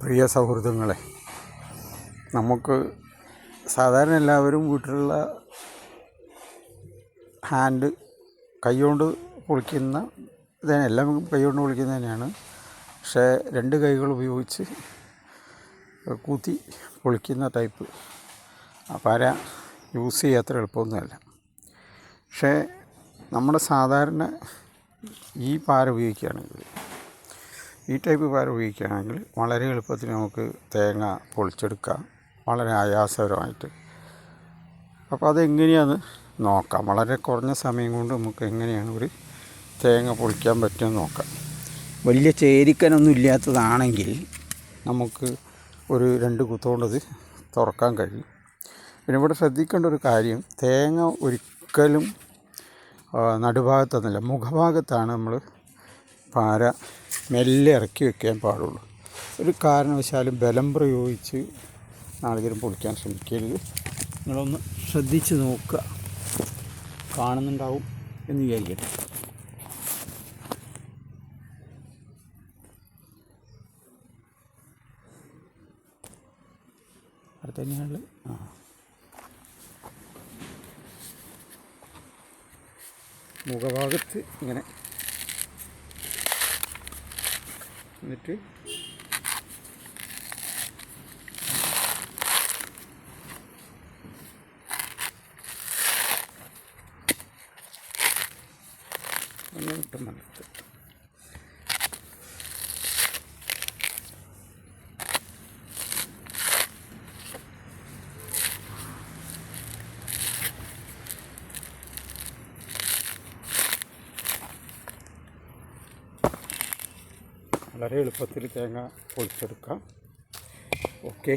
പ്രിയ സൗഹൃദങ്ങളെ, നമുക്ക് സാധാരണ എല്ലാവരും വീട്ടിലുള്ള കൈകൊണ്ട് പൊളിക്കുന്ന എല്ലാം കൈകൊണ്ട് പൊളിക്കുന്നത് തന്നെയാണ്. പക്ഷേ 2 കൈകൾ ഉപയോഗിച്ച് കുത്തി പൊളിക്കുന്ന ടൈപ്പ് പാര യൂസ് ചെയ്യാത്ര എളുപ്പമൊന്നുമല്ല. പക്ഷേ നമ്മുടെ സാധാരണ ഈ പാര ഉപയോഗിക്കുകയാണെങ്കിൽ, ഈ ടൈപ്പ് പാര ഉപയോഗിക്കുകയാണെങ്കിൽ വളരെ എളുപ്പത്തിൽ നമുക്ക് തേങ്ങ പൊളിച്ചെടുക്കാം, വളരെ ആയാസകരമായിട്ട്. അപ്പോൾ അതെങ്ങനെയാണെന്ന് നോക്കാം. വളരെ കുറഞ്ഞ സമയം കൊണ്ട് നമുക്ക് എങ്ങനെയാണ് ഒരു തേങ്ങ പൊളിക്കാൻ പറ്റുമെന്ന് നോക്കാം. വലിയ ചേരിക്കനൊന്നും ഇല്ലാത്തതാണെങ്കിൽ നമുക്ക് ഒരു 2 കുത്തുകൊണ്ടത് തുറക്കാൻ കഴിയും. പിന്നെ ഇവിടെ ശ്രദ്ധിക്കേണ്ട ഒരു കാര്യം, തേങ്ങ ഒരിക്കലും നടുഭാഗത്തൊന്നുമില്ല, മുഖഭാഗത്താണ് നമ്മൾ പാര മെല്ലെ ഇറക്കി വയ്ക്കാൻ പാടുള്ളൂ. ഒരു കാരണവശാലും ബലം പ്രയോഗിച്ച് നാളികേരം പൊളിക്കാൻ ശ്രമിക്കരുത്. നിങ്ങളൊന്ന് ശ്രദ്ധിച്ച് നോക്കുക, കാണുന്നുണ്ടാവും എന്ന് വിചാരിക്കട്ടെ. അടുത്ത തന്നെയാണ് മുഖഭാഗത്ത് ഇങ്ങനെ എന്നിട്ട് നല്ലത് വളരെ എളുപ്പത്തിൽ തേങ്ങ പൊളിച്ചെടുക്കാം. ഓക്കെ.